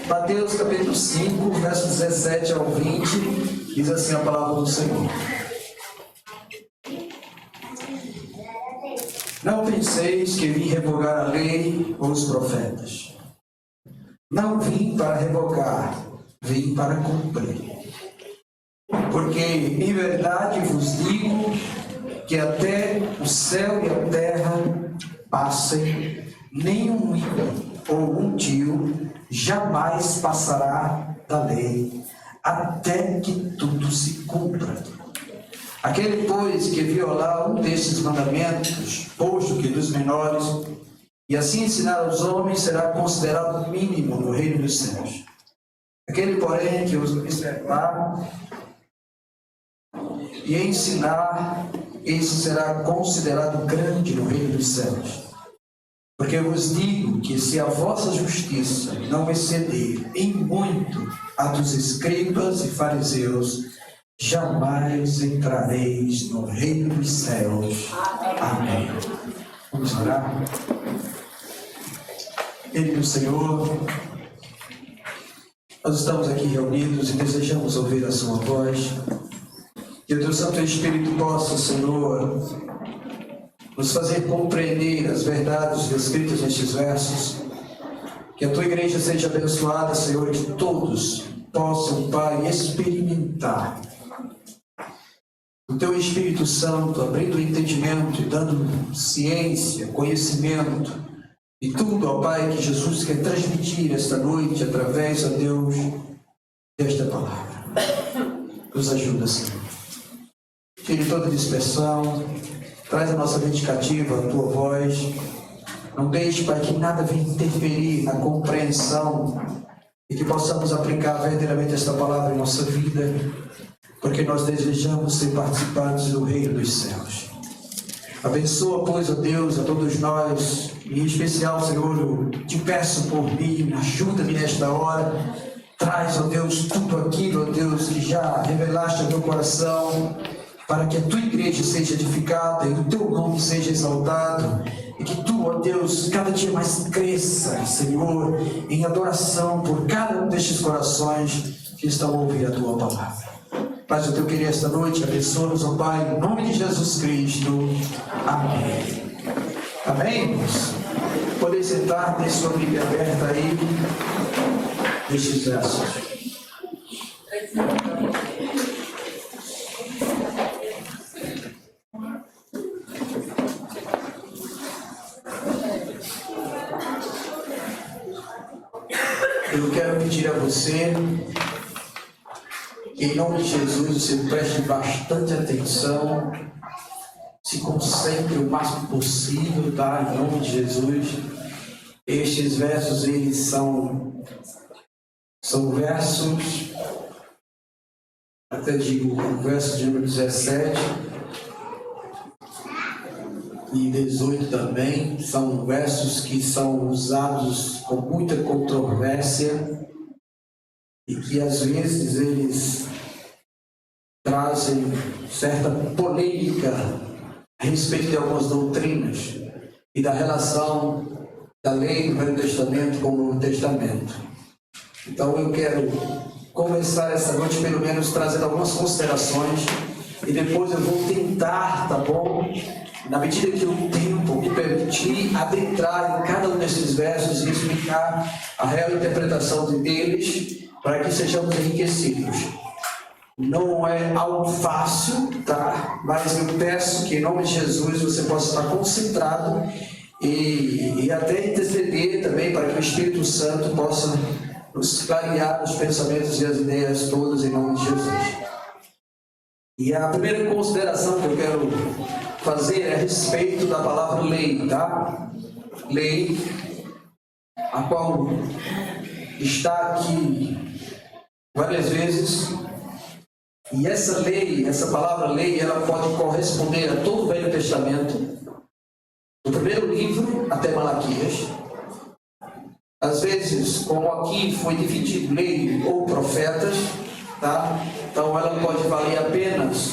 Mateus capítulo 5, verso 17 ao 20, diz assim a palavra do Senhor. Não penseis que vim revogar a lei ou os profetas. Não vim para revogar, vim para cumprir. Porque, em verdade, vos digo que até o céu e a terra passem, nenhum ímpio ou um tio jamais passará da lei, até que tudo se cumpra. Aquele, pois, que violar um destes mandamentos, posto que dos menores, e assim ensinar aos homens, será considerado mínimo no reino dos céus. Aquele, porém, que os observar e ensinar, esse será considerado grande no reino dos céus. Porque eu vos digo que se a vossa justiça não exceder em muito a dos escribas e fariseus, jamais entrareis no reino dos céus. Amém. Vamos orar? Querido Senhor, nós estamos aqui reunidos e desejamos ouvir a sua voz. Que o teu Santo Espírito possa, Senhor, nos fazer compreender as verdades descritas nestes versos. Que a tua igreja seja abençoada, Senhor, e que todos possam, Pai, experimentar o teu Espírito Santo, abrindo o entendimento e dando ciência, conhecimento e tudo, ó Pai, que Jesus quer transmitir esta noite através, ó Deus, desta palavra. Nos ajuda, Senhor. Tire toda dispersão, traz a nossa mente cativa, a tua voz. Não deixe, Pai, que nada venha interferir na compreensão e que possamos aplicar verdadeiramente esta palavra em nossa vida, porque nós desejamos ser participantes do reino dos céus. Abençoa, pois, ó Deus, a todos nós, e em especial, Senhor, eu te peço por mim, ajuda-me nesta hora. Traz, ó Deus, tudo aquilo, ó Deus, que já revelaste ao meu coração, para que a tua igreja seja edificada e o teu nome seja exaltado, e que tu, ó Deus, cada dia mais cresça, Senhor, em adoração por cada um destes corações que estão a ouvir a tua palavra. Pai, eu te queria esta noite, abençoa-nos, ó Pai, em nome de Jesus Cristo. Amém. Amém, irmãos? Podem sentar, deixe sua Bíblia aberta aí, nestes versos. Eu quero pedir a você que, em nome de Jesus, você preste bastante atenção, se concentre o máximo possível, tá? Em nome de Jesus. Estes versos, eles são versos, até digo, o verso de número 17 e 18 também, são versos que são usados com muita controvérsia e que às vezes eles trazem certa polêmica a respeito de algumas doutrinas e da relação da lei do Velho Testamento com o Novo Testamento. Então eu quero começar essa noite pelo menos trazendo algumas considerações e depois eu vou tentar, tá bom? Na medida que o tempo me permitir, adentrar em cada um desses versos e explicar a real interpretação deles, para que sejamos enriquecidos. Não é algo fácil, tá? Mas eu peço que, em nome de Jesus, você possa estar concentrado e até interceder também para que o Espírito Santo possa nos clarear os pensamentos e as ideias todas, em nome de Jesus. E a primeira consideração que eu quero fazer é a respeito da palavra lei, tá? Lei, a qual está aqui várias vezes, e essa lei, essa palavra lei, ela pode corresponder a todo o Velho Testamento, do primeiro livro até Malaquias. Às vezes, como aqui foi dividido lei ou profetas, tá? Então ela pode valer apenas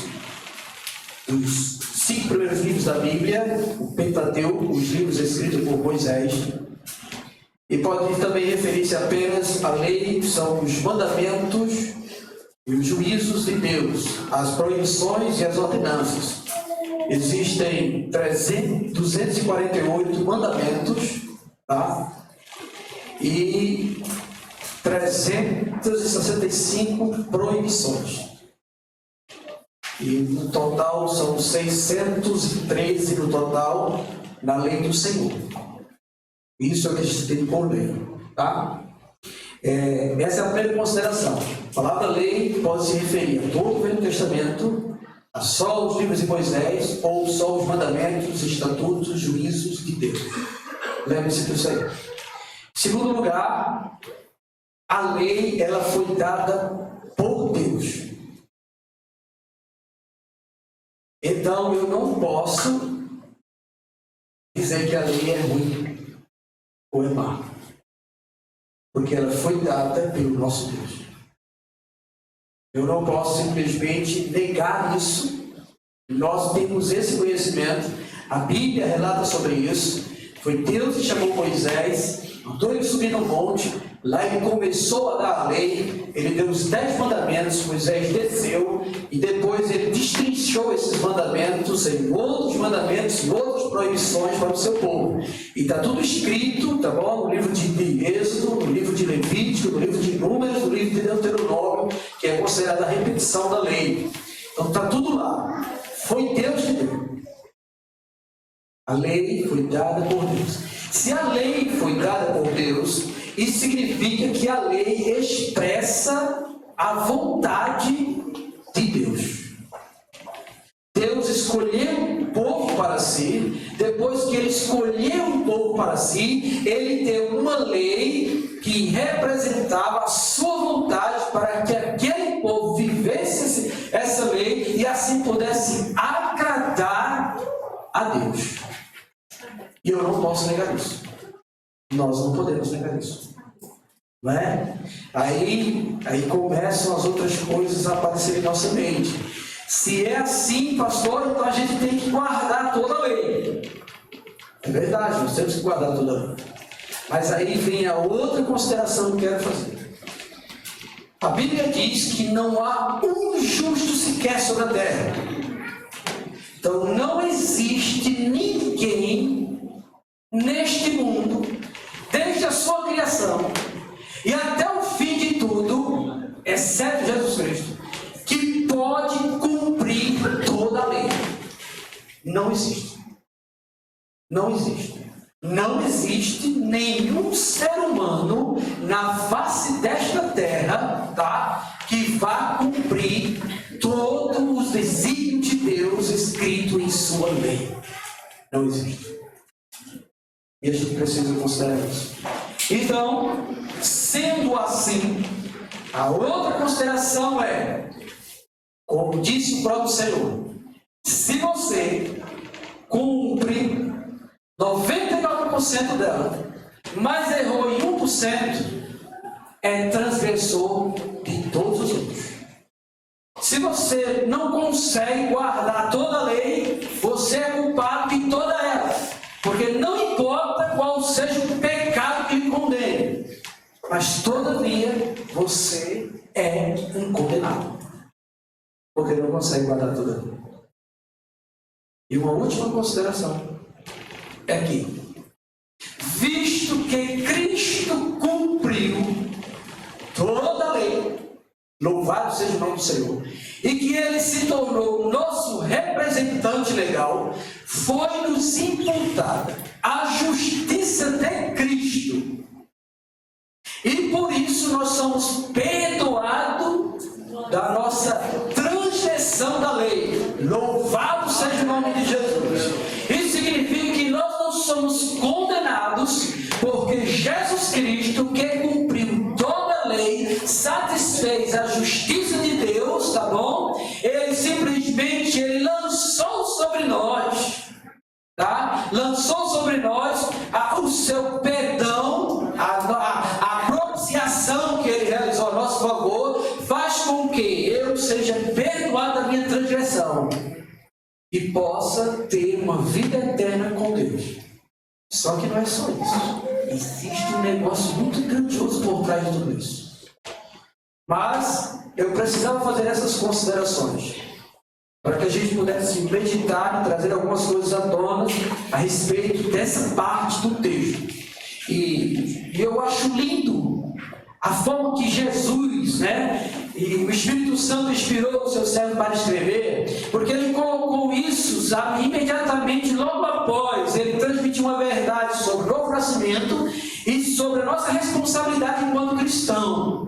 os 5 primeiros livros da Bíblia, o Pentateuco, os livros escritos por Moisés. E pode também referir-se apenas à lei, que são os mandamentos e os juízos de Deus, as proibições e as ordenanças. Existem 248 mandamentos, tá? E 365 proibições. E no total são 613 no total na lei do Senhor. Isso é o que a gente tem por lei, tá? Essa é a primeira consideração. A palavra lei pode se referir a todo o Velho Testamento, a só os livros de Moisés, ou só os mandamentos, estatutos, juízos de Deus. Lembre-se disso aí. Em segundo lugar, a lei, ela foi dada por Deus. Então eu não posso dizer que a lei é ruim ou é má, porque ela foi dada pelo nosso Deus. Eu não posso simplesmente negar isso. Nós temos esse conhecimento, a Bíblia relata sobre isso. Foi Deus que chamou Moisés, mandou ele subir no monte, lá ele começou a dar a lei, ele deu os 10 mandamentos, Moisés desceu, e depois ele destrinchou esses mandamentos em outros mandamentos e outras proibições para o seu povo. E está tudo escrito, tá bom? No livro de Êxodo, no livro de Levítico, no livro de Números, no livro de Deuteronômio, que é considerada a repetição da lei. Então está tudo lá. Foi Deus que deu. A lei foi dada por Deus. Se a lei foi dada por Deus, isso significa que a lei expressa a vontade de Deus. Deus escolheu um povo para si. Depois que ele escolheu um povo para si, ele deu uma lei que representava a sua vontade para que aquele povo vivesse essa lei e assim pudesse agradar a Deus. E eu não posso negar isso. Nós não podemos negar isso. Não é? Aí começam as outras coisas a aparecer em nossa mente. Se é assim, pastor, então a gente tem que guardar toda a lei. É verdade, nós temos que guardar toda a lei. Mas aí vem a outra consideração que eu quero fazer. A Bíblia diz que não há um justo sequer sobre a terra. Então não existe ninguém neste mundo, desde a sua criação e até o fim de tudo, exceto Jesus Cristo, que pode cumprir toda a lei. Não existe. Não existe. Não existe nenhum ser humano na face desta terra, tá, que vá cumprir todos os desígnios de Deus escrito em sua lei. Não existe. E a gente precisa considerar isso. Então, sendo assim, a outra consideração é, como disse o próprio Senhor, se você cumpre 99% dela, mas errou em 1%, é transgressor de todos os outros. Se você não consegue guardar toda a lei, você é culpado de toda ela. Porque não importa qual seja o pecado que lhe condene, mas todavia você é um condenado. Porque não consegue guardar toda a lei. E uma última consideração é que, visto que Cristo cumpriu toda a lei, louvado seja o nome do Senhor, e que Ele se tornou o nosso representante legal, foi-nos imputada a justiça de Cristo. E por isso nós somos perdoados da nossa transgressão da lei. Louvado seja o nome de Jesus. Isso significa que nós não somos condenados, porque Jesus Cristo, que cumpriu toda a lei, satisfez a justiça de Deus, tá bom? Ele simplesmente lançou sobre nós, tá? Lançou sobre nós o seu perdão, a propiciação que Ele realizou a nosso favor, faz com que eu seja perdoado da minha transgressão e possa ter uma vida eterna com Deus. Só que não é só isso. Existe um negócio muito grandioso por trás de tudo isso. Mas eu precisava fazer essas considerações para que a gente pudesse meditar e trazer algumas coisas à tona a respeito dessa parte do texto. E eu acho lindo a forma que Jesus, e o Espírito Santo inspirou o seu servo para escrever, porque ele colocou isso, sabe, imediatamente, logo após ele transmitir uma verdade sobre o novo nascimento e sobre a nossa responsabilidade enquanto cristão.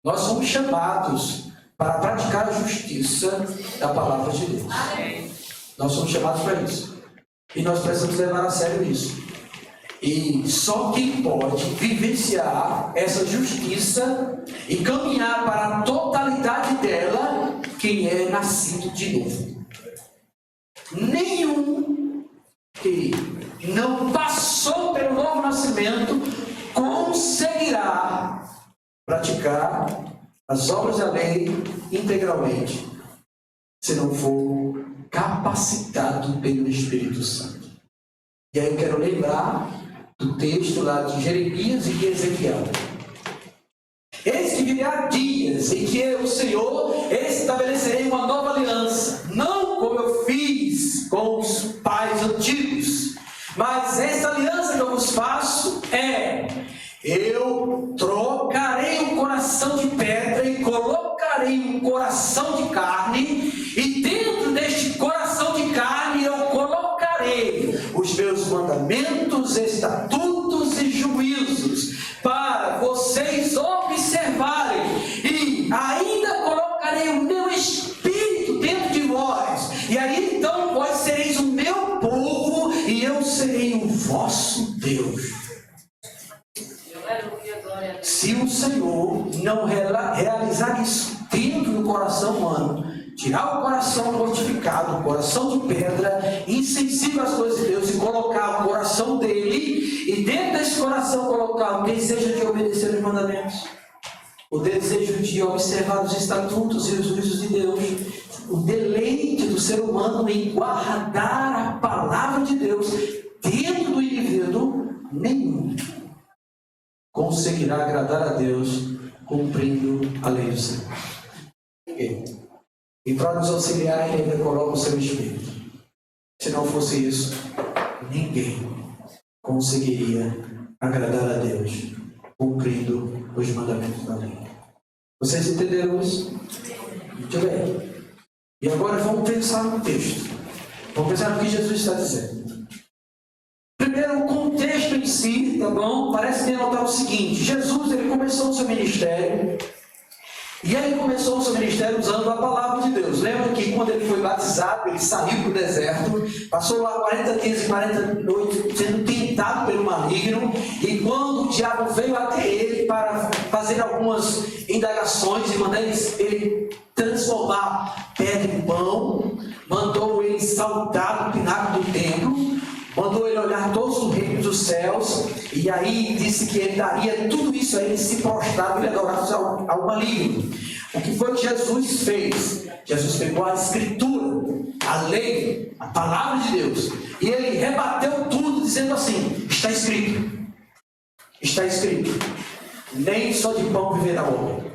Nós somos chamados para praticar a justiça da palavra de Deus. Nós somos chamados para isso. E nós precisamos levar a sério isso. E só quem pode vivenciar essa justiça e caminhar para a totalidade dela, quem é nascido de novo. Nenhum que não passou pelo novo nascimento conseguirá praticar as obras da lei integralmente, se não for capacitado pelo Espírito Santo. E aí eu quero lembrar do texto lá de Jeremias e de Ezequiel. Eis que virá dias em que eu, o Senhor, estabelecerei uma nova aliança, não como eu fiz com os pais antigos, mas essa aliança que eu vos faço é: eu trocarei um coração de pedra e colocarei um coração de carne, e dentro deste coração de carne eu colocarei os meus mandamentos, estatutos e juízos, para vocês observarem, e ainda colocarei o meu Espírito dentro de vós, e aí então vós sereis o meu povo, e eu serei o vosso Deus. Se o Senhor não realizar isso dentro do coração humano, tirar o coração mortificado, o coração de pedra, insensível às coisas de Deus, e colocar o coração dele, e dentro desse coração colocar o desejo de obedecer os mandamentos, o desejo de observar os estatutos e os juízos de Deus, o deleite do ser humano em guardar a palavra de Deus dentro do indivíduo, nenhum conseguirá agradar a Deus cumprindo a lei do Senhor. Ninguém. E para nos auxiliar, ele ainda coloca o seu Espírito. Se não fosse isso, ninguém conseguiria agradar a Deus cumprindo os mandamentos da lei. Vocês entenderam isso? Muito bem. E agora vamos pensar no texto. Vamos pensar no que Jesus está dizendo. Primeiro, o contexto em si, tá bom? Parece denotar o seguinte: Jesus, ele começou o seu ministério, e ele começou o seu ministério usando a palavra de Deus. Lembra que quando ele foi batizado, ele saiu para o deserto, passou lá 40 dias e 40 noites sendo tentado pelo maligno, e quando o diabo veio até ele para fazer algumas indagações e mandar ele transformar pedra em pão, mandou ele saltar no pináculo do templo, mandou ele olhar todos os reinos dos céus, e aí disse que ele daria tudo isso a ele se prostrava e adorasse ao maligno. O que foi que Jesus fez? Jesus pegou a Escritura, a lei, a palavra de Deus, e ele rebateu tudo dizendo assim: está escrito, nem só de pão viverá o homem.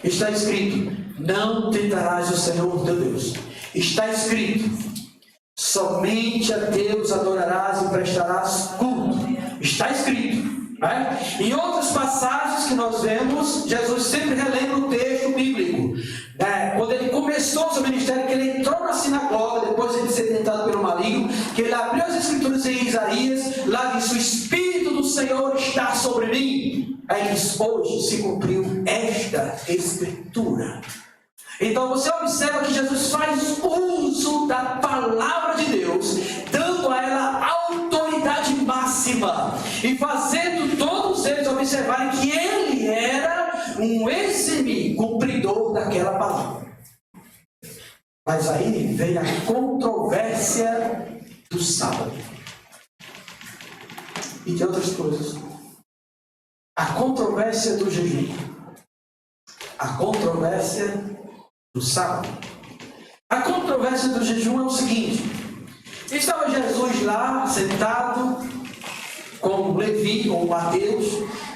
Está escrito, não tentarás o Senhor teu Deus. Está escrito, somente a Deus adorarás e prestarás culto. Está escrito. Em outras passagens que nós vemos, Jesus sempre relembra o texto bíblico. Quando ele começou o seu ministério, que ele entrou na sinagoga, depois de ser tentado pelo maligno, que ele abriu as Escrituras em Isaías, lá diz: o Espírito do Senhor está sobre mim. Aí diz: hoje se cumpriu esta Escritura. Então você observa que Jesus faz uso da palavra de Deus, dando a ela autoridade máxima, e fazendo todos eles observarem que ele era um exímio cumpridor daquela palavra. Mas aí vem a controvérsia do sábado e de outras coisas. A controvérsia do jejum, a controvérsia do sábado. A controvérsia do jejum é o seguinte: estava Jesus lá, sentado, vinho, ou Mateus,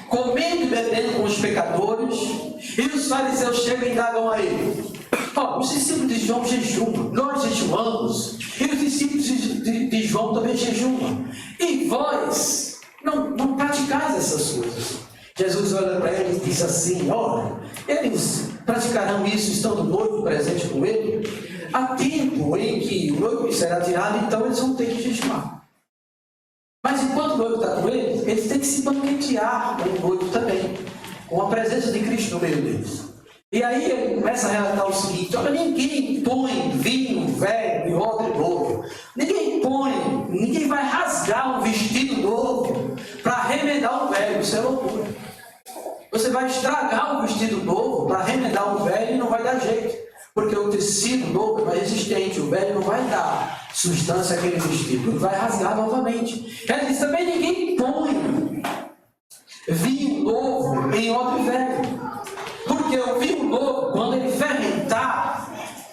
comendo e bebendo com os pecadores, e os fariseus chegam e indagam a ele: os discípulos de João jejuam, nós jejuamos, e os discípulos de João também jejuam, e vós não praticais essas coisas. Jesus olha para eles e diz assim: olha, eles praticarão isso estando o noivo presente com ele? Há tempo em que o noivo será tirado, então eles vão ter que jejuar. Mas enquanto o noivo está com eles têm que se banquetear com o noivo também, com a presença de Cristo no meio deles. E aí ele começa a relatar o seguinte: olha, ninguém põe vinho velho em odre novo. Ninguém vai rasgar um vestido novo para remendar um velho. Isso é loucura. Você vai estragar um vestido novo para remendar um velho e não vai dar jeito. Porque o tecido novo é mais resistente, o velho não vai dar substância àquele vestido, ele vai rasgar novamente. Ele diz também: ninguém põe vinho novo em odre velho. Porque o vinho novo, quando ele fermentar,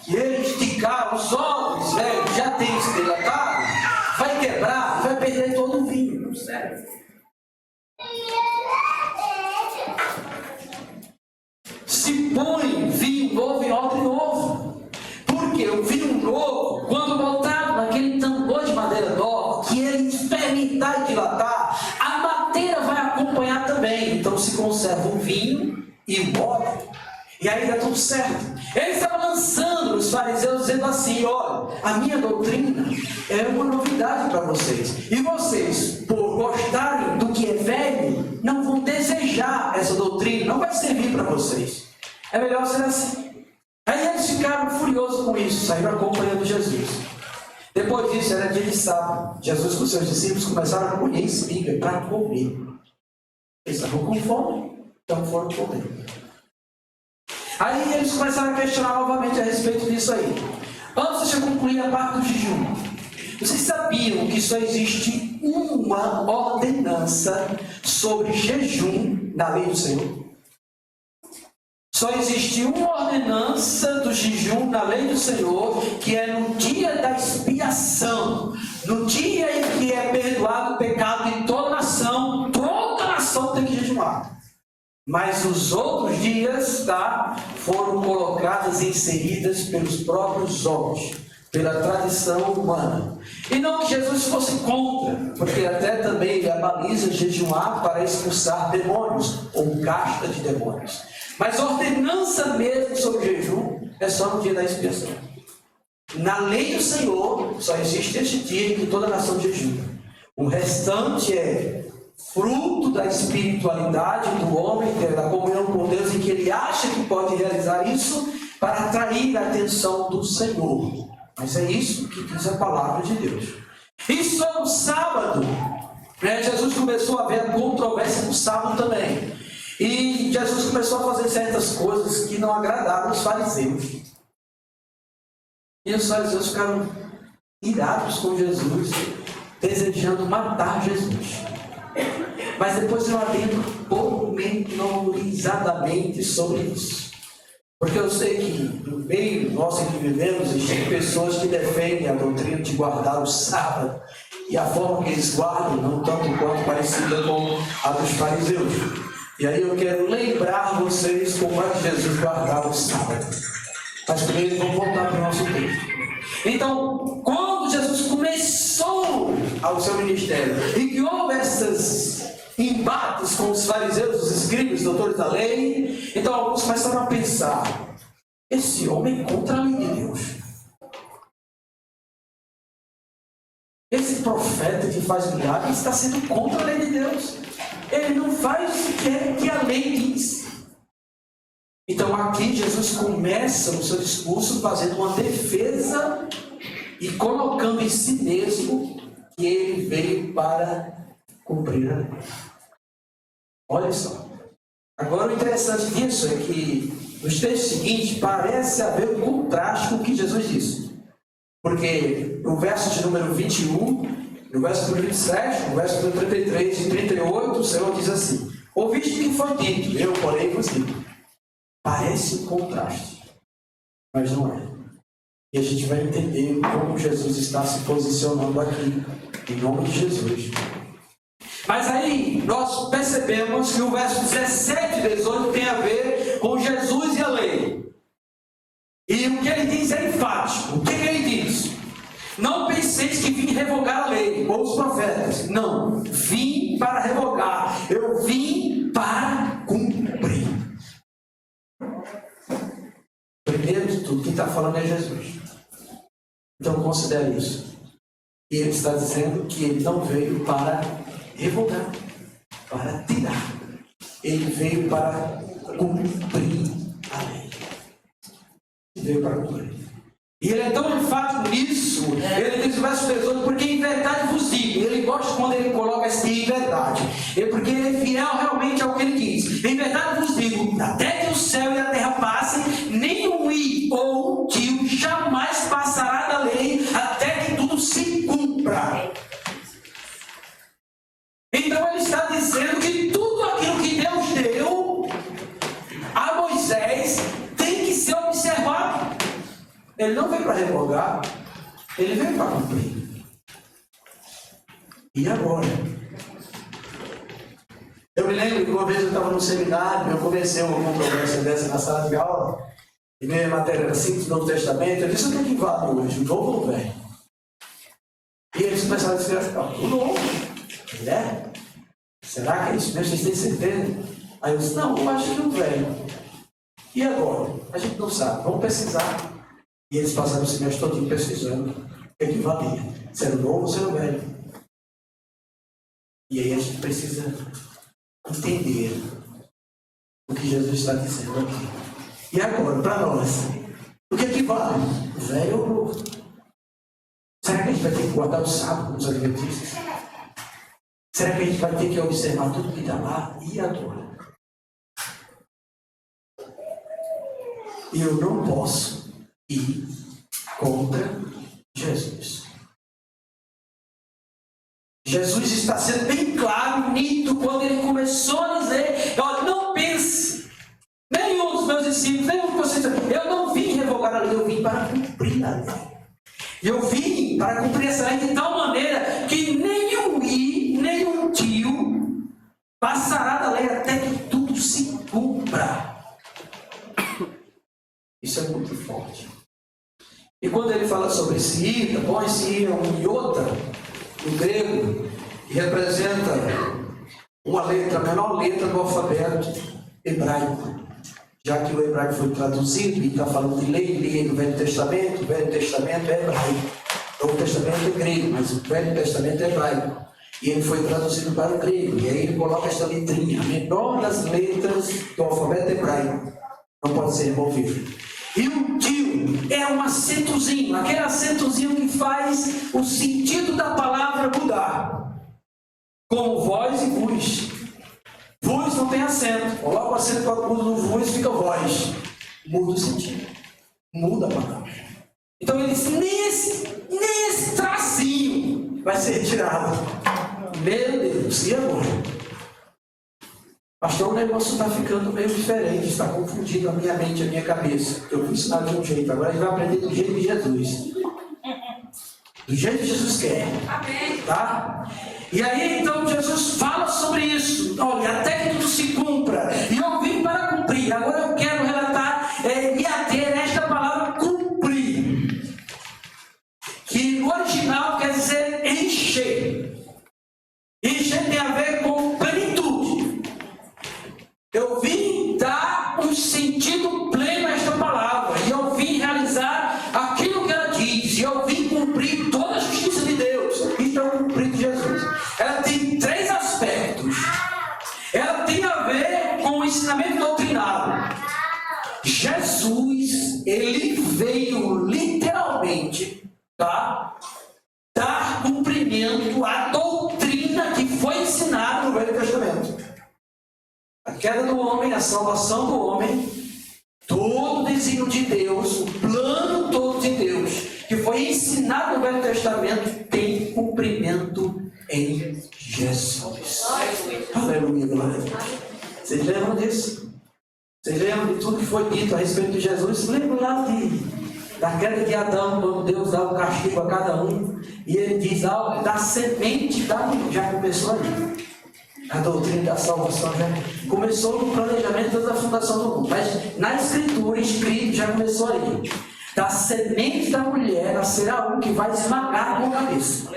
e ele esticar os odres velhos, já tem estilacado, vai quebrar, vai perder todo o vinho. Sério. Se põe vinho novo em odre novo. Porque o vinho novo, quando botado naquele tambor de madeira nova, que ele fermentar e dilatar, a madeira vai acompanhar também. Então se conserva o vinho e o odre, e aí dá tudo certo. Ele estava lançando os fariseus, dizendo assim: olha, a minha doutrina é uma novidade para vocês, e vocês, por gostarem do que é velho, não vão desejar essa doutrina, não vai servir para vocês. É melhor ser assim. Aí eles ficaram furiosos com isso, saíram acompanhando Jesus. Depois disso, era dia de sábado. Jesus com seus discípulos começaram a colher espiga para comer. Eles estavam com fome, então foram comer. Aí eles começaram a questionar novamente a respeito disso aí. Antes de eu concluir a parte do jejum, vocês sabiam que só existe uma ordenança sobre jejum na lei do Senhor? Só existe uma ordenança do jejum na lei do Senhor, que é no dia da expiação, no dia em que é perdoado o pecado de toda nação tem que jejuar. Mas os outros dias, foram colocadas e inseridas pelos próprios homens, pela tradição humana. E não que Jesus fosse contra, porque até também ele abaliza jejuar para expulsar demônios, ou casta de demônios. Mas a ordenança mesmo sobre o jejum é só no dia da expiação. Na lei do Senhor, só existe este dia em que toda a nação jejua. O restante é fruto da espiritualidade do homem, da comunhão com Deus, em que ele acha que pode realizar isso para atrair a atenção do Senhor. Mas é isso que diz a palavra de Deus. E só no sábado, Jesus começou a ver a controvérsia no sábado também. E Jesus começou a fazer certas coisas que não agradaram os fariseus. E os fariseus ficaram irados com Jesus, desejando matar Jesus. Mas depois eu adentro pormenorizadamente sobre isso. Porque eu sei que no meio nosso em que vivemos existem pessoas que defendem a doutrina de guardar o sábado. E a forma que eles guardam, não tanto quanto parecida com a dos fariseus. E aí eu quero lembrar vocês como é que Jesus guardava o sábado. Mas primeiro vamos voltar para o nosso texto. Então, quando Jesus começou ao seu ministério e que houve esses embates com os fariseus, os escribas, os doutores da lei, então alguns começaram a pensar: esse homem é contra a lei de Deus. Esse profeta que faz milagres está sendo contra a lei de Deus. Ele não faz o que a lei diz. Então aqui Jesus começa o seu discurso fazendo uma defesa e colocando em si mesmo que ele veio para cumprir a lei. Olha só. Agora o interessante disso é que nos textos seguintes parece haver um contraste com o que Jesus disse. Porque no verso de número 21, no verso número 27, no verso número 33 e 38, o Senhor diz assim: ouviste o que foi dito, eu porém vos digo. Parece um contraste, mas não é. E a gente vai entender como Jesus está se posicionando aqui, em nome de Jesus. Mas aí, aí nós percebemos que o verso 17 e 18 tem a ver com Jesus e a lei. E o que ele diz é enfático. O que ele diz? Não penseis que vim revogar a lei ou os profetas. Não, vim para revogar. Eu vim para cumprir. Primeiro de tudo, quem está falando é Jesus. Então considere isso. E ele está dizendo que ele não veio para revogar, para tirar. Ele veio para cumprir a lei. Ele veio para cumprir. E ele é tão enfático nisso, ele diz no verso 18, porque em verdade vos digo. Ele gosta quando ele coloca esse em verdade. Porque ele é fiel realmente ao que ele diz. Em verdade vos digo, até que o céu e a terra passem, nenhum i ou um tio jamais passará da lei, até que tudo se cumpra. Então ele está dizendo que tudo aquilo que Deus deu a Moisés tem que ser observado. Ele não veio para revogar, ele veio para cumprir. E agora? Eu me lembro que uma vez eu estava no seminário, eu comecei uma conversa dessa na sala de aula, e minha matéria era simples, Novo Testamento. Eu disse: o que é que vale hoje, o novo ou o velho? E eles começaram a dizer: o novo. Ele é? Será que é isso mesmo? Vocês têm certeza? Aí eu disse: não, eu acho que o velho. E agora? A gente não sabe, vamos pesquisar. E eles passaram o semestre todo pesquisando o que valia, se era o novo ou se era o velho. E aí a gente precisa entender o que Jesus está dizendo aqui. E agora, para nós, o que vale? O velho ou o novo? Será que a gente vai ter que guardar o sábado com os adventistas? Será que a gente vai ter que observar tudo que está lá? E agora? E eu não posso ir contra Jesus. Jesus está sendo bem claro, nítido, quando ele começou a dizer: não pense, nenhum dos meus discípulos, nenhum de vocês, eu não vim revogar a lei, eu vim para cumprir a lei. Eu vim para cumprir essa lei de tal maneira que nenhum i, nenhum tio passará da lei até que tudo se cumpra. Isso é muito forte. E quando ele fala sobre esse ida, bom, esse é um iota, no grego, que representa uma letra, a menor letra do alfabeto hebraico. Já que o hebraico foi traduzido e está falando de lei do Velho Testamento, o Velho Testamento é hebraico. O Novo Testamento é grego, mas o Velho Testamento é hebraico. E ele foi traduzido para o grego. E aí ele coloca esta letrinha, a menor das letras do alfabeto hebraico. Não pode ser removido. E o tio é um acentozinho, aquele acentozinho que faz o sentido da palavra mudar. Como voz e vos. Vos não tem acento. Coloca o acento agudo no vos, fica voz. Muda o sentido. Muda a palavra. Então ele diz: nesse tracinho vai ser retirado. Meu Deus, e agora? Pastor, o negócio está ficando meio diferente, está confundindo a minha mente, a minha cabeça. Eu fui ensinar de um jeito, agora a gente vai aprender do jeito de Jesus. Do jeito que Jesus quer. Tá? E aí então Jesus fala sobre isso. Olha, até que tudo se cumpra. E eu vim para cumprir. Agora eu quero relatar e ater esta palavra cumprir. Que no original quer dizer encher. Encher tem a ver com plenitude. Eu vim dar um sentido pleno a esta palavra. E eu vim realizar aquilo que ela diz. E eu vim cumprir toda a justiça de Deus. Isso é o cumprir de Jesus. Ela tem três aspectos. Ela tem a ver com o ensinamento doutrinário. Jesus, ele veio literalmente, tá, dar cumprimento à doutrina que foi ensinada no Velho Testamento. A queda do homem, a salvação do homem, todo o desígnio de Deus, o plano todo de Deus, que foi ensinado no Velho Testamento, tem cumprimento em Jesus. Aleluia, glória a Deus. Vocês lembram disso? Vocês lembram de tudo que foi dito a respeito de Jesus? Lembram lá da queda de Adão, quando Deus dá um castigo a cada um, e ele diz: da semente da mulher. Já começou ali. A doutrina da salvação já começou no planejamento da fundação do mundo. Mas na Escritura, escrito, já começou aí. Da semente da mulher nascerá um que vai esmagar com a cabeça.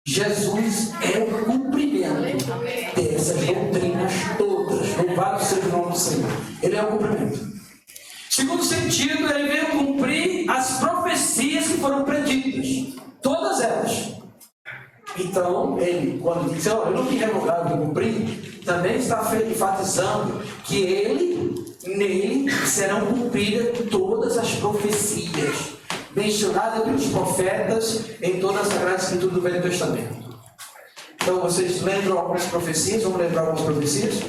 Jesus é o cumprimento dessas doutrinas todas. Louvado seja o nome do Senhor. Ele é o cumprimento. Segundo sentido, ele veio cumprir as profecias que foram preditas. Todas elas. Então, ele, quando diz, eu não me revogar, eu cumprir, também está enfatizando que nele serão cumpridas todas as profecias mencionadas pelos profetas em toda a Sagrada Escritura do Velho Testamento. Então, vocês lembram algumas profecias? Vamos lembrar algumas profecias?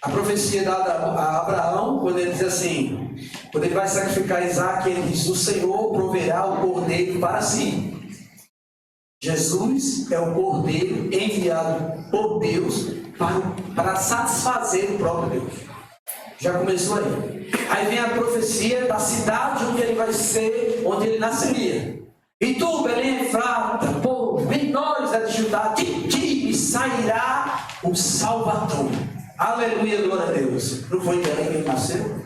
A profecia dada a Abraão, quando ele diz assim, quando ele vai sacrificar Isaac, ele diz, o Senhor proverá o cordeiro para si. Jesus é o cordeiro enviado por Deus para satisfazer o próprio Deus. Já começou aí. Aí vem a profecia da cidade onde ele vai ser, onde ele nasceria. E tu, Belém Efrata, povo, menores da de Judá, de ti sairá o Salvador. Aleluia, glória a Deus. Não foi em Belém que ele nasceu?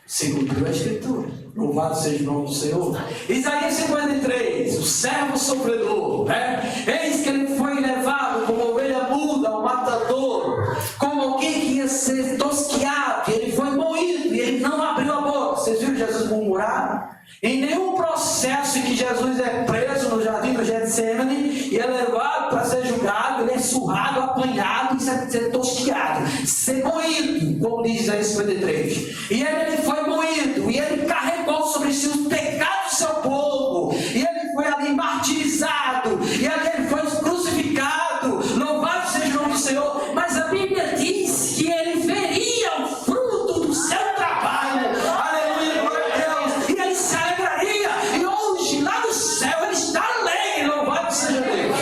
Segundo a Escritura. Louvado seja o nome do Senhor. Isaías 53, o servo sofredor, né? Eis que ele foi levado como ovelha muda ao matador, como alguém que ia ser tosquiado, e ele foi moído, e ele não abriu a boca. Vocês viram Jesus murmurar? Em nenhum processo em que Jesus é preso no jardim do Getsemane e é levado para ser julgado, ele é surrado, apanhado e ser tosquiado, ser moído, como diz Isaías 53. E ele foi moído, e ele carregou sobre si os pecados do seu povo, e ele foi ali martirizado, e ali ele foi crucificado. Louvado seja o nome do Senhor. Mas a Bíblia diz que ele veria o fruto do seu trabalho. Aleluia, glória a Deus. E ele se alegraria, e hoje lá no céu ele está alegre. Louvado seja Deus,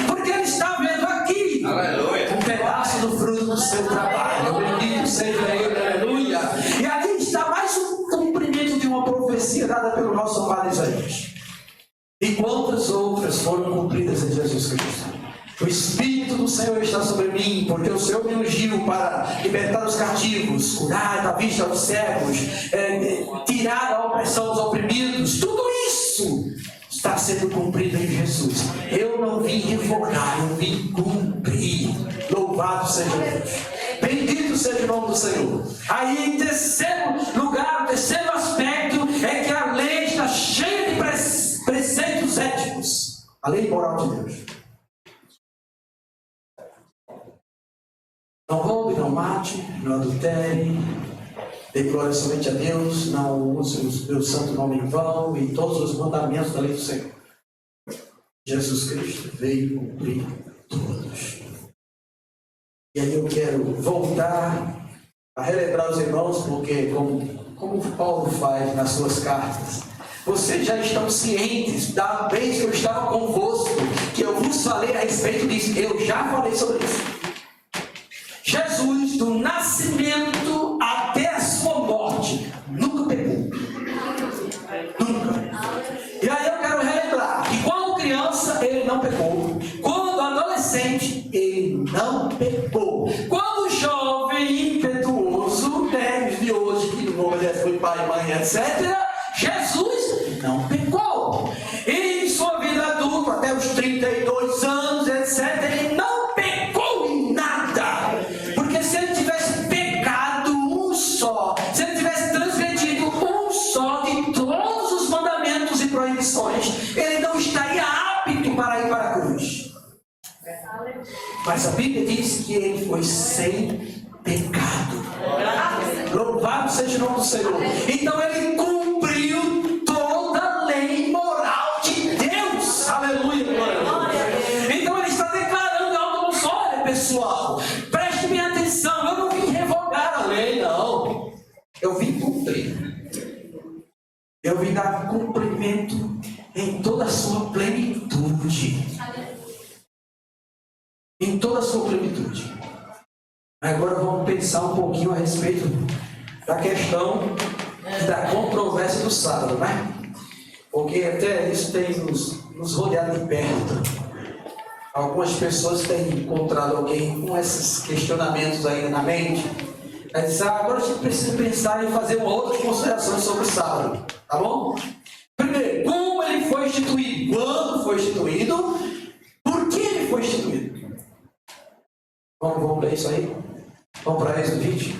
porque ele está vendo aqui um pedaço do fruto do seu trabalho. Bendito seja ele, aleluia. E aqui está mais um cumprimento de uma profecia dada pelo nosso amado Isaías. E quantas outras foram cumpridas em Jesus Cristo? O Espírito do Senhor está sobre mim, porque o Senhor me ungiu para libertar os cativos, curar da vista aos cegos, tirar a opressão dos oprimidos. Tudo isso está sendo cumprido em Jesus. Eu não vim revogar, eu vim cumprir. Louvado seja Deus. Bendito seja o nome do Senhor. Aí, em terceiro lugar, o terceiro aspecto é que a lei está cheia de preceitos éticos. A lei moral de Deus. Não roube, não mate, não adultere, dê glória somente a Deus, não use o meu santo nome em vão, e todos os mandamentos da lei do Senhor. Jesus Cristo veio cumprir todos. E aí eu quero voltar a relembrar os irmãos, porque como Paulo faz nas suas cartas, vocês já estão cientes da vez que eu estava convosco, que eu vos falei a respeito disso. Eu já falei sobre isso. Jesus, do nascimento até a sua morte, nunca pecou. Nunca. E aí eu quero relembrar que quando criança ele não pecou, quando adolescente ele não pecou, quando jovem impetuoso, os de hoje que não obedece foi pai, mãe, etc., Jesus não pecou. E em sua vida adulta, até os 32 anos, etc., ele não pecou em nada. Porque se ele tivesse pecado um só, se ele tivesse transgredido um só de todos os mandamentos e proibições, ele não estaria apto para ir para a cruz. Mas a Bíblia diz que ele foi sem pecado. Louvado seja o nome do Senhor. Então ele cumpriu toda a lei moral de Deus. Aleluia, glória a Deus. Então ele está declarando algo no olha, pessoal, preste minha atenção, eu não vim revogar a lei, não. Eu vim cumprir. Eu vim dar cumprimento em toda a sua plenitude. Em toda a sua plenitude. Agora vamos pensar um pouquinho a respeito da questão da controvérsia do sábado, né? Porque até isso tem nos rodeado de perto. algumas pessoas têm encontrado alguém com esses questionamentos aí na mente. Aí diz, agora a gente precisa pensar em fazer uma outra consideração sobre o sábado, tá bom? Primeiro, como ele foi instituído? Quando foi instituído? Por que ele foi instituído? Vamos ler isso aí? Vamos para Êxodo 20?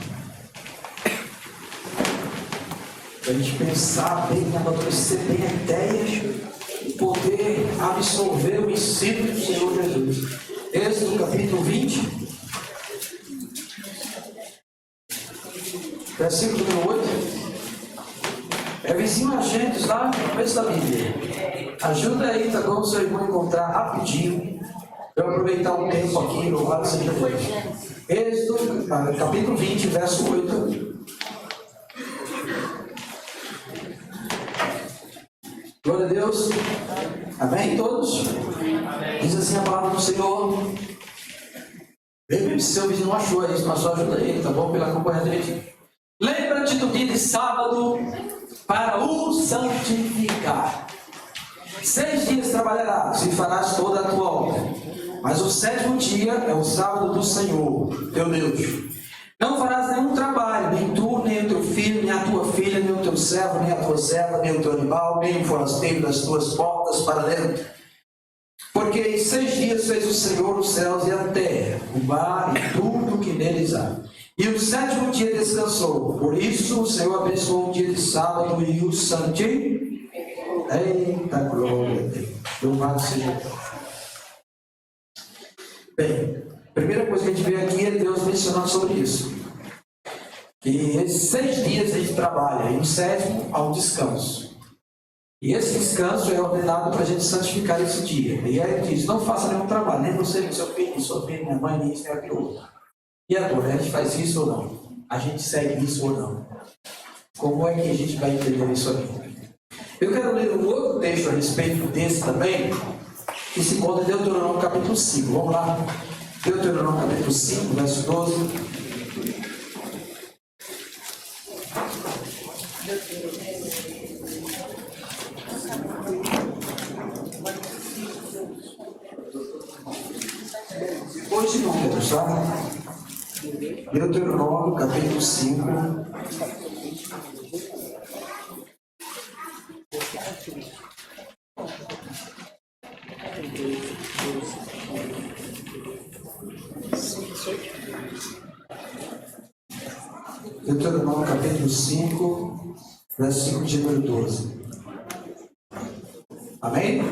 Para a gente pensar bem, amadurecer bem a ideia e poder absorver o ensino do Senhor Jesus. Êxodo capítulo 20, versículo número 8. É vizinho a gente lá no começo da Bíblia. Ajuda aí, tá bom? Seu irmão encontrar rapidinho. Eu aproveitar um tempo aqui, louvado seja Deus. Êxodo capítulo 20, verso 8. Glória a Deus. Amém, todos? Amém. Diz assim a palavra do Senhor. Se seu vizinho não achou isso, mas só ajuda ele, tá bom? Pela companhia. Lembra-te do dia de sábado para o santificar. 6 dias trabalharás e farás toda a tua obra. Mas o 7º dia é o sábado do Senhor, teu Deus. Não farás nenhum trabalho, nem tu, nem o teu filho, nem a tua filha, nem o teu servo, nem a tua serva, nem o teu animal, nem o forasteiro das tuas portas para dentro. Porque em 6 dias fez o Senhor os céus e a terra, o mar e tudo que neles há. E o 7º dia descansou. Por isso o Senhor abençoou o dia de sábado e o santificou. Eita glória a Deus. Louvado seja Deus. Bem, a primeira coisa que a gente vê aqui é Deus mencionando sobre isso. Que esses 6 dias a gente trabalha, e no 7º há um descanso. E esse descanso é ordenado para a gente santificar esse dia. E aí ele diz, não faça nenhum trabalho, nem você, nem seu filho, nem sua filha, nem a mãe, nem isso, nem aquilo. E agora, a gente faz isso ou não? A gente segue isso ou não? Como é que a gente vai entender isso aqui? Eu quero ler um outro texto a respeito desse também, que se encontra em Deuteronômio capítulo 5. Vamos lá. Deuteronômio capítulo 5, verso 12. Hoje números, tá? Deuteronômio capítulo 5. Deuteronômio capítulo 5, versículo de número 12. Amém?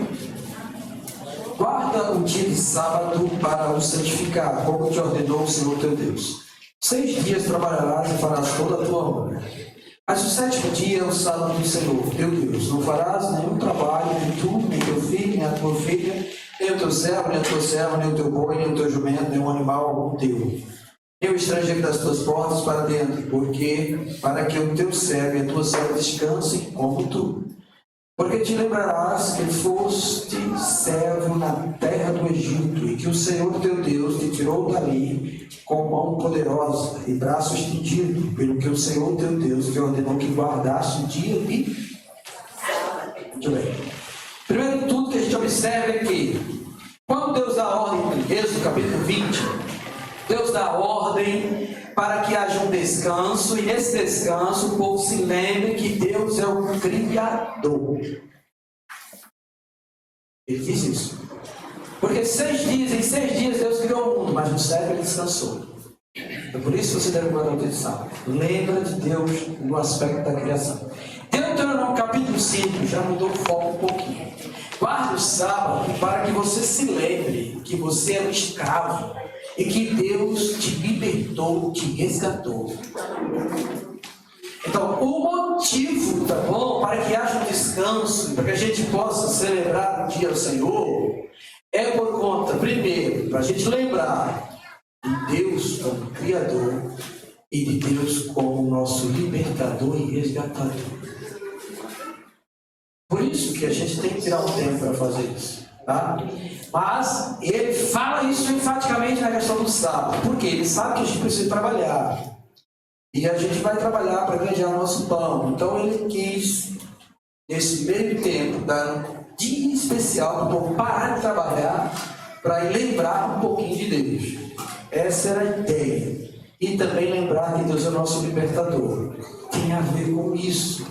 Guarda o dia de sábado para o santificar, como te ordenou o Senhor teu Deus. 6 dias trabalharás e farás toda a tua obra. Mas o 7º dia é o sábado do Senhor teu Deus. Não farás nenhum trabalho, nem tu, nem teu filho, nem a tua filha, nem o teu servo, nem a tua serva, nem o teu boi, nem o teu jumento, nem um animal algum teu. Nem o estrangeiro das tuas portas para dentro, porque para que o teu servo e a tua serva descansem como tu. Porque te lembrarás que foste servo na terra do Egito, e que o Senhor teu Deus te tirou dali com mão poderosa e braço estendido, pelo que o Senhor teu Deus te ordenou que guardaste o dia de... Muito bem. Primeiro de tudo que a gente observa é que, quando Deus dá ordem, em Êxodo capítulo 20, Deus dá ordem para que haja um descanso, e nesse descanso o povo se lembre que Deus é o Criador. Ele diz isso. Porque em 6 dias Deus criou o mundo, mas no 7º ele descansou. Então por isso você deve guardar o dia de sábado. Lembra de Deus no aspecto da criação. Deuteronômio capítulo 5 já mudou o foco um pouquinho. Guarda o sábado para que você se lembre que você é um escravo e que Deus te libertou, te resgatou. Então, o motivo, tá bom, para que haja um descanso, para que a gente possa celebrar o dia do Senhor, é por conta, primeiro, para a gente lembrar de Deus como Criador e de Deus como nosso libertador e resgatador. Por isso que a gente tem que tirar um tempo para fazer isso, tá? Mas ele fala isso enfaticamente na questão do sábado, porque ele sabe que a gente precisa trabalhar. E a gente vai trabalhar para ganhar nosso pão. Então ele quis, nesse meio tempo, dar um dia especial para o povo parar de trabalhar para lembrar um pouquinho de Deus. Essa era a ideia. E também lembrar que Deus é o nosso libertador. Tem a ver com isso.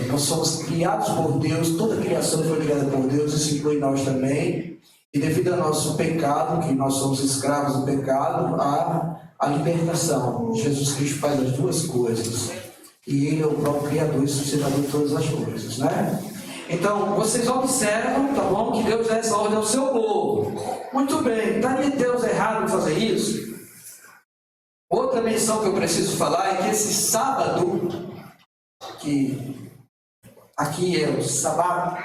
Nós somos criados por Deus, toda a criação foi criada por Deus, isso inclui nós também. E devido ao nosso pecado, que nós somos escravos do pecado, há a libertação. Jesus Cristo faz as duas coisas. E Ele é o próprio Criador e sustentador de todas as coisas, né? Então, vocês observam, tá bom, que Deus dá essa ordem ao seu povo. Muito bem, estaria Deus errado em fazer isso? Outra menção que eu preciso falar é que esse sábado, que aqui é o sábado,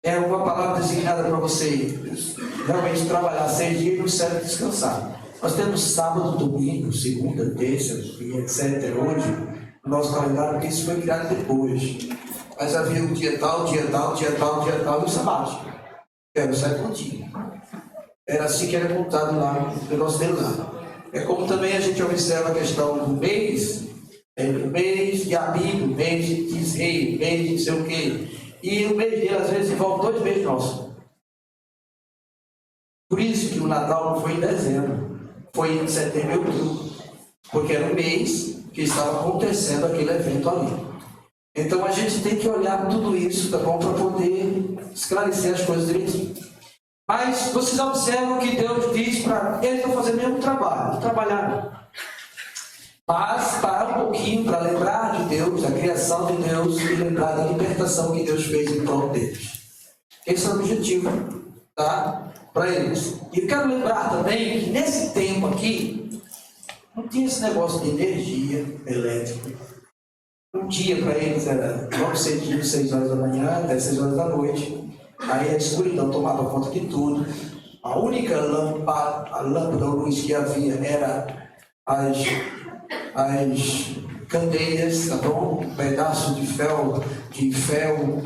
é uma palavra designada para você realmente trabalhar 6 dias e no 7 descansar. Nós temos sábado, domingo, segunda, terça e etc. hoje no nosso calendário, porque isso foi criado depois. Mas havia o dia tal, dia tal, dia tal, dia tal e o sábado. Era o 7º dia. Era assim que era contado lá no negócio dele lá. É como também a gente observa a questão do mês, o mês de Abib, o mês de Tisrei, o mês de não sei o quê. E o mês dele às vezes envolve 2 meses nossos. Por isso que o Natal não foi em dezembro, foi em setembro e outubro. Porque era um mês que estava acontecendo aquele evento ali. Então a gente tem que olhar tudo isso, tá bom? Para poder esclarecer as coisas direitinho. Mas vocês observam que Deus diz para eles não fazer nenhum trabalho, trabalhar. Mas parar um pouquinho para lembrar de Deus, da criação de Deus e lembrar da libertação que Deus fez em prol deles. Esse é o objetivo, tá? Para eles. E eu quero lembrar também que nesse tempo aqui não tinha esse negócio de energia elétrica. Um dia para eles era logo cedinho, 6 horas da manhã, até 6 horas da noite. Aí a escuridão tomava conta de tudo. A única lâmpada ou luz que havia era as candeias, tá bom? Um pedaço de fel,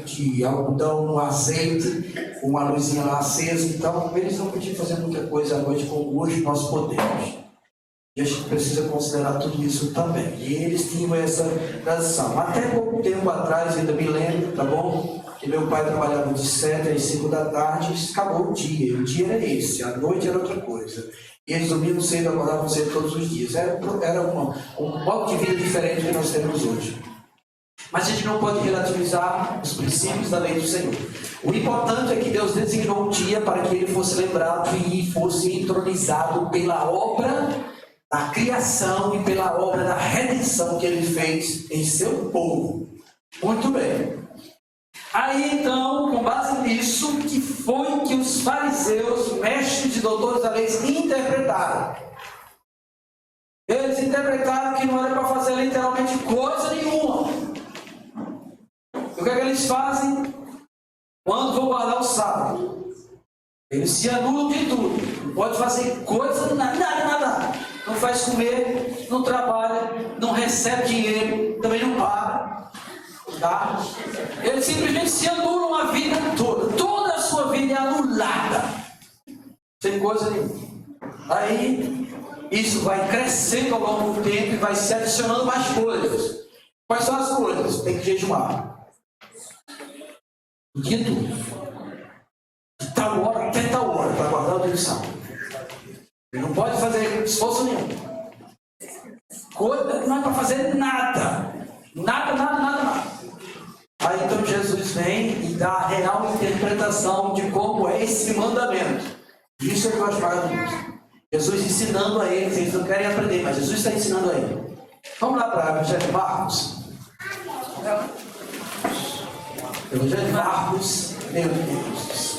de algodão no azeite, uma luzinha lá acesa. Então, eles não podiam fazer muita coisa à noite como hoje nós podemos. E a gente precisa considerar tudo isso também. E eles tinham essa tradição. Até pouco tempo atrás, ainda me lembro, tá bom? Que meu pai trabalhava de 7 às 5 da tarde, acabou o dia. O dia era esse, a noite era outra coisa. E eles dormiam cedo, acordavam cedo todos os dias. Era um modo de vida diferente do que nós temos hoje. Mas a gente não pode relativizar os princípios da lei do Senhor. O importante é que Deus designou um dia para que ele fosse lembrado e fosse entronizado pela obra da criação e pela obra da redenção que ele fez em seu povo. Muito bem. Aí então, com base nisso, que foi que os fariseus, mestres e doutores da lei, interpretaram. Eles interpretaram que não era para fazer literalmente coisa nenhuma. E o que é que eles fazem? Quando vão guardar o sábado? Eles se anulam de tudo. Não pode fazer coisa, nada. Não faz comer, não trabalha, não recebe dinheiro, também não paga. Tá? Eles simplesmente se anulam a vida toda a sua vida é anulada, sem coisa nenhuma. Aí isso vai crescendo ao longo do tempo e vai se adicionando mais coisas. Quais são as coisas? Tem que jejuar o dia todo, de tal hora até tal hora, para guardar o dia do sábado. Ele não pode fazer esforço nenhum. Não é para fazer nada. Nada. Aí então Jesus vem e dá a real interpretação de como é esse mandamento. Isso é que eu acho maravilhoso. Jesus ensinando a eles não querem aprender, mas Jesus está ensinando a eles. Vamos lá para o Evangelho de Marcos. Evangelho de Marcos, meu Deus.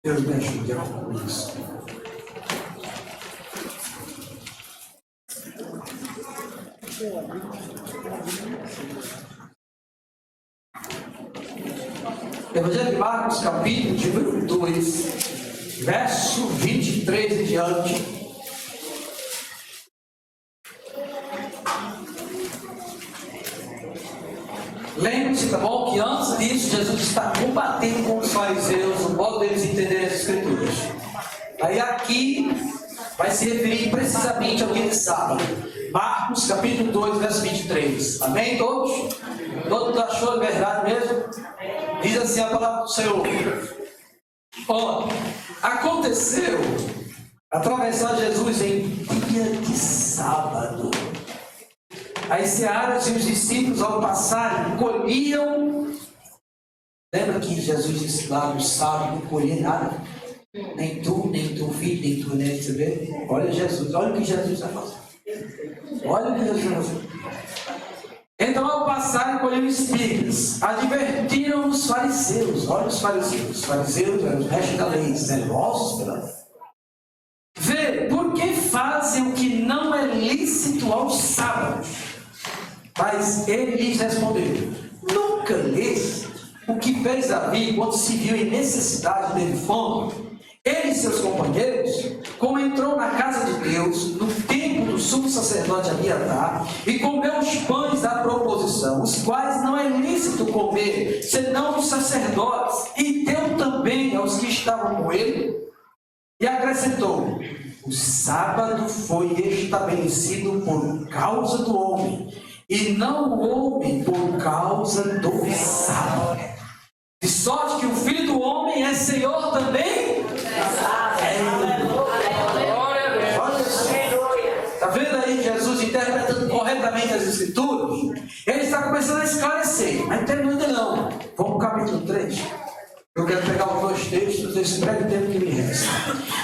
Deus me ajude a isso. Evangelho de Marcos, capítulo de número 2, verso 23 em diante. Lembre-se, tá bom? Que antes disso, Jesus está combatendo com os fariseus, o modo deles entenderem as Escrituras. Aí aqui vai se referir precisamente ao dia de sábado. Marcos, capítulo 2, verso 23. Amém, todos? Todo mundo achou de verdade mesmo? Diz assim a palavra do Senhor. Ó, aconteceu atravessar Jesus em dia de sábado. As searas e os discípulos, ao passarem, colhiam. Lembra que Jesus disse lá no sábado, não colher nada? Nem tu, filho, nem tu, nem você vê? Olha Jesus, olha o que Jesus está fazendo. Olha o que Jesus está fazendo. Então, ao passarem, colhiam espigas. Advertiram os fariseus. Olha os fariseus. Os fariseus eram os restos da lei, zelosos pela lei. Vê, por que fazem o que não é lícito aos sábados? Mas ele lhes respondeu: nunca lês o que fez Davi quando se viu em necessidade de fome? Ele e seus companheiros, como entrou na casa de Deus, no templo do sumo sacerdote Abiatar, e comeu os pães da proposição, os quais não é lícito comer, senão os sacerdotes, e deu também aos que estavam com ele, e acrescentou: o sábado foi estabelecido por causa do homem, e não o homem por causa do sábado. De sorte que o Filho do Homem é Senhor também. Está vendo aí Jesus interpretando corretamente as Escrituras? Ele está começando a esclarecer, mas não terminou ainda não. Vamos para o capítulo 3. Eu quero pegar os dois textos desse breve tempo que me resta.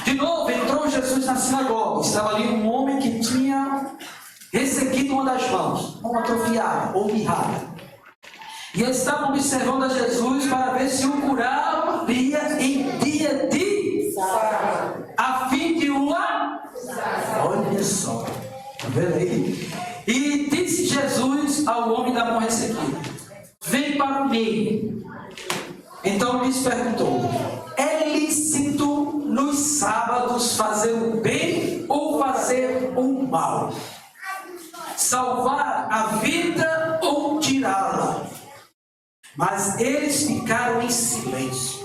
De novo, entrou Jesus na sinagoga. Estava ali um homem que tinha ressequido uma das mãos, ou atrofiada, ou mirrada. E eles estavam observando a Jesus para ver se o curaria em dia de sábado, a fim de uma... Olha só, está vendo aí? E disse Jesus ao homem da mão ressequida: vem para o meio. Então lhes perguntou: é lícito nos sábados fazer o bem ou fazer o mal? Salvar a vida ou tirá-la? Mas eles ficaram em silêncio.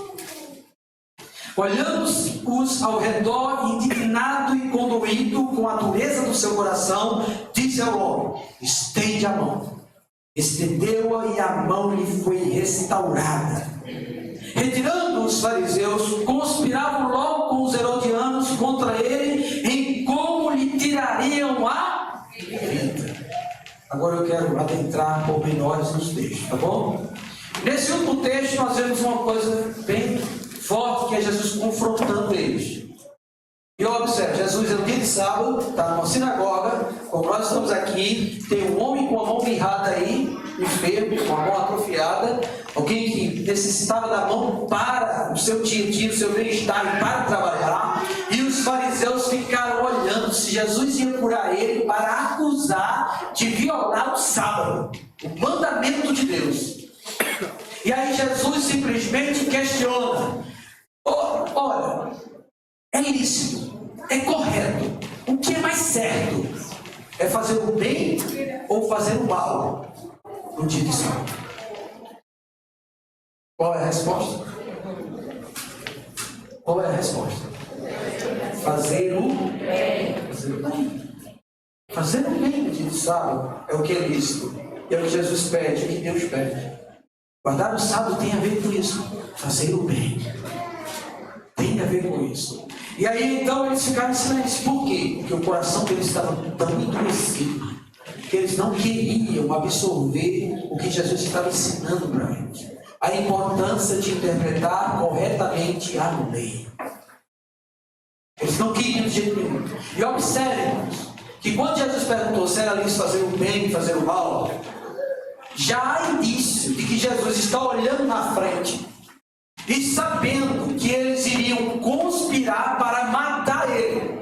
Olhando-os ao redor, indignado e condoído com a dureza do seu coração, disse ao homem: estende a mão. Estendeu-a e a mão lhe foi restaurada. Retirando os fariseus, conspiravam logo com os herodianos contra ele, em como lhe tirariam a vida. Agora eu quero adentrar pormenores nos textos, tá bom? Nesse último texto nós vemos uma coisa bem forte, que é Jesus confrontando eles. E observe, Jesus é no dia de sábado, está numa sinagoga, como nós estamos aqui, tem um homem com a mão mirrada aí, enfermo, com a mão atrofiada, alguém que necessitava da mão para o seu dia-a-dia, o seu bem-estar e para trabalhar, e os fariseus ficaram olhando se Jesus ia curar ele para acusar de violar o sábado, o mandamento de Deus. E aí Jesus simplesmente questiona: olha, é lícito, é correto, o que é mais certo? É fazer o bem ou fazer o mal no dia de sábado? Qual é a resposta? Qual é a resposta? Fazer o bem. Fazer o bem. Fazer o bem no dia de sábado é o que é lícito, é o que Jesus pede, é o que Deus pede. Guardar o sábado tem a ver com isso. Fazer o bem tem a ver com isso. E aí então eles ficaram em silêncio. Por quê? Porque o coração deles estava tão endurecido que eles não queriam absorver o que Jesus estava ensinando para eles. A importância de interpretar corretamente a lei. Eles não queriam de jeito nenhum. E observem que quando Jesus perguntou se era lícito fazer o bem e fazer o mal, já há indício de que Jesus está olhando na frente e sabendo que eles iriam conspirar para matar ele.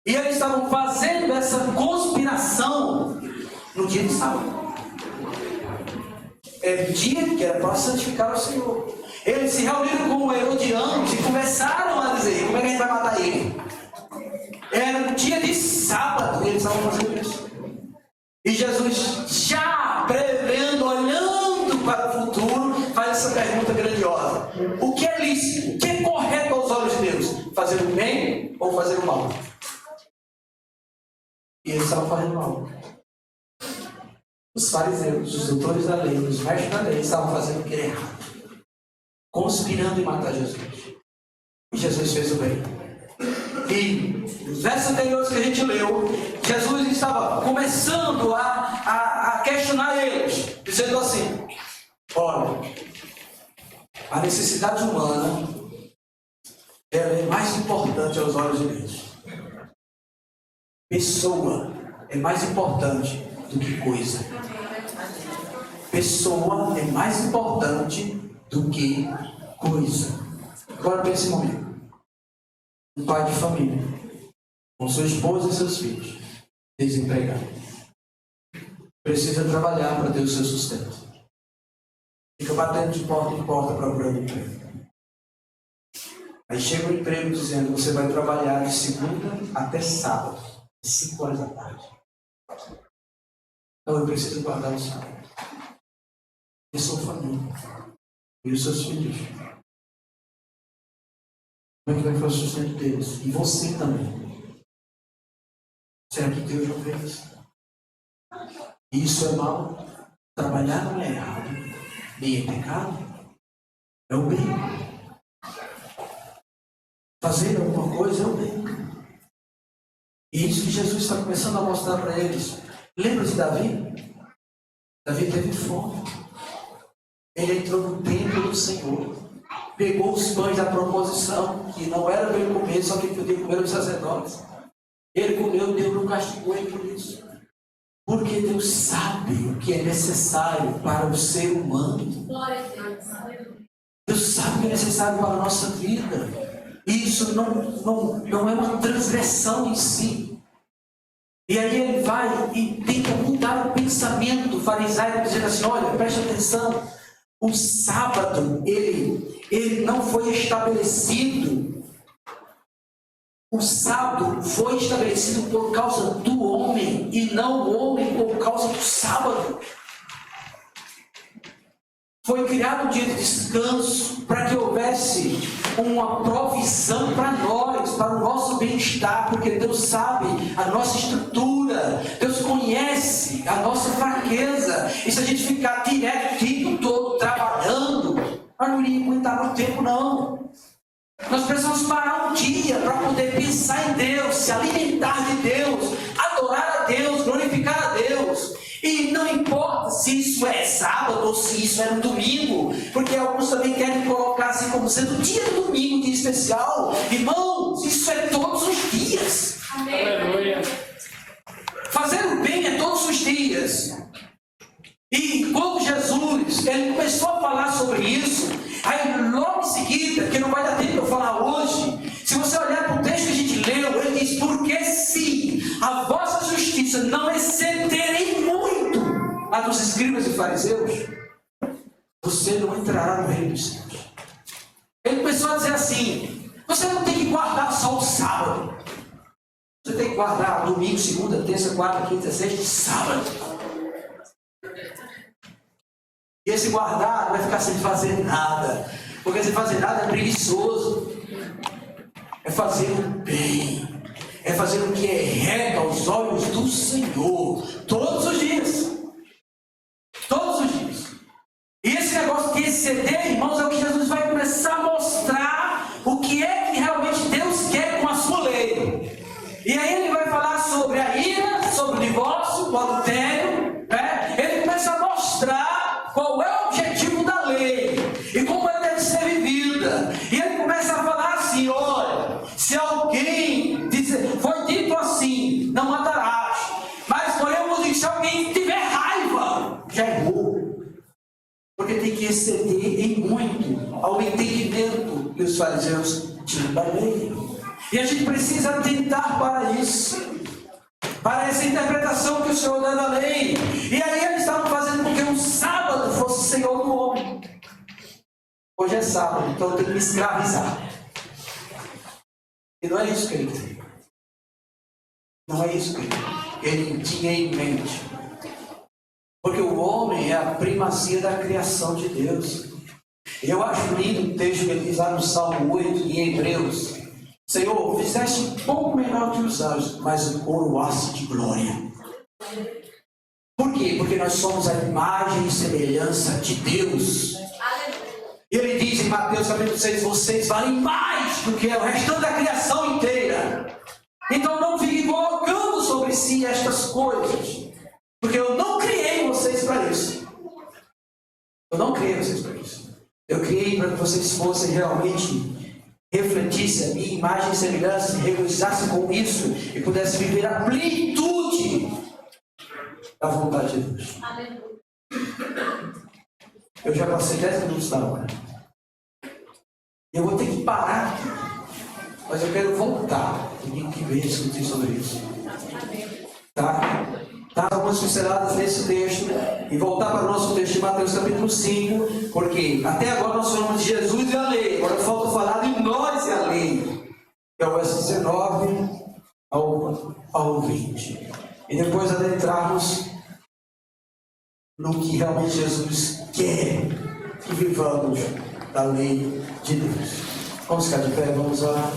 E eles estavam fazendo essa conspiração no dia de sábado. Era o dia que era para santificar o Senhor. Eles se reuniram com herodianos e começaram a dizer: como é que a gente vai matar ele? Era um dia de sábado e eles estavam fazendo isso. E Jesus, já prevendo, olhando para o futuro, faz essa pergunta grandiosa: o que é lícito? O que é correto aos olhos de Deus? Fazer o bem ou fazer o mal? E eles estavam fazendo mal. Os fariseus, os doutores da lei, os mestres da lei estavam fazendo o que era errado, conspirando em matar Jesus. E Jesus fez o bem. E nos versos anteriores que a gente leu, Jesus estava começando a questionar eles, dizendo assim: olha, a necessidade humana, ela é mais importante aos olhos de Deus. Pessoa é mais importante do que coisa. Pessoa é mais importante do que coisa. Agora pense comigo. Um pai de família, com sua esposa e seus filhos, desempregado, precisa trabalhar para ter o seu sustento. Fica batendo de porta em porta procurando emprego. Aí chega o emprego dizendo: você vai trabalhar de segunda até sábado, 5 horas da tarde. Então eu preciso guardar o sábado. E sua família. E os seus filhos. Como é que vai ficar o sustento deles? E você também. Será que Deus não fez? Isso é mal? Trabalhar não é errado. Nem é pecado. É o bem. Fazer alguma coisa é o bem. E isso que Jesus está começando a mostrar para eles. Lembra de Davi? Davi teve fome. Ele entrou no templo do Senhor. Pegou os pães da proposição, que não era para ele comer, só que podia comer os sacerdotes. Ele comeu, Deus não castigou ele por isso. Porque Deus sabe o que é necessário para o ser humano. Deus sabe o que é necessário para a nossa vida. E isso não é uma transgressão em si. E aí ele vai e tenta mudar o pensamento do fariseu, dizendo assim: olha, preste atenção. O sábado, ele não foi estabelecido. O sábado foi estabelecido por causa do homem e não o homem por causa do sábado. Foi criado um dia de descanso para que houvesse uma provisão para nós, para o nosso bem-estar, porque Deus sabe a nossa estrutura, Deus conhece a nossa fraqueza. E se a gente ficar direto o tempo todo trabalhando, nós não iríamos aguentar muito tempo, não. Nós precisamos parar um dia para poder pensar em Deus, se alimentar de Deus, adorar a Deus, glorificar a Deus. E não importa se isso é sábado ou se isso é no domingo, porque alguns também querem colocar assim como sendo o dia do domingo, dia especial. Irmãos, isso é todos os dias. Aleluia. Fazer o bem é todos os dias. E quando Jesus ele começou a falar sobre isso, aí logo em seguida, que não vai dar tempo de eu falar hoje, se você olhar para o texto que a gente leu, ele diz: porque se a vossa justiça não excederem muito a dos escribas e fariseus, você não entrará no reino dos céus. Ele começou a dizer assim: você não tem que guardar só o sábado, você tem que guardar domingo, segunda, terça, quarta, quinta, sexta, sábado. E esse guardar vai ficar sem fazer nada, porque sem fazer nada é preguiçoso. É fazer o bem, é fazer o que é reto aos olhos do Senhor, todos os dias. Todos os dias. E esse negócio de exceder, irmãos, é o que Jesus vai começar a mostrar o que é que realmente Deus quer com a sua lei. E aí ele vai falar sobre a ira, sobre o divórcio, o adultério, né? Ele começa a mostrar qual é o objetivo da lei e como ela deve ser vivida. E ele começa a falar assim: olha, se alguém dizer, foi dito assim, não matarás, mas porém eu vos digo, se alguém tiver raiva, já errou, porque tem que exceder em muito ao entendimento que os fariseus tinham da lei. E a gente precisa atentar para isso, para essa interpretação que o Senhor dá da lei. E aí eles estavam fazendo com que o sábado fosse Senhor do homem. Hoje é sábado, então eu tenho que me escravizar. E não é isso que ele tem. Não é isso que ele tinha em mente. Porque o homem é a primazia da criação de Deus. Eu acho lindo o texto que ele diz lá no Salmo 8, em Hebreus: Senhor, fizeste um pouco menor que os anjos, mas o coroaste de glória. Por quê? Porque nós somos a imagem e semelhança de Deus. Ele diz em Mateus capítulo 6, vocês valem mais do que o restante da criação inteira. Então não fiquem colocando sobre si estas coisas, porque eu não criei vocês para isso. Eu não criei vocês para isso. Eu criei para que vocês fossem realmente, refletissem a minha imagem e semelhança, se regozijassem com isso e pudessem viver a plenitude da vontade de Deus. Eu já passei 10 minutos da hora. Eu vou ter que parar aqui. Mas eu quero voltar. Tem que ver discutir sobre isso. Tá? Dar algumas pinceladas nesse texto e voltar para o nosso texto de Mateus capítulo 5, porque até agora nós falamos de Jesus e a lei. Agora falta falar de nós e a lei. Que é o verso 19 ao 20. E depois adentrarmos no que realmente Jesus quer que vivamos da lei de Deus. Vamos ficar de pé, vamos orar.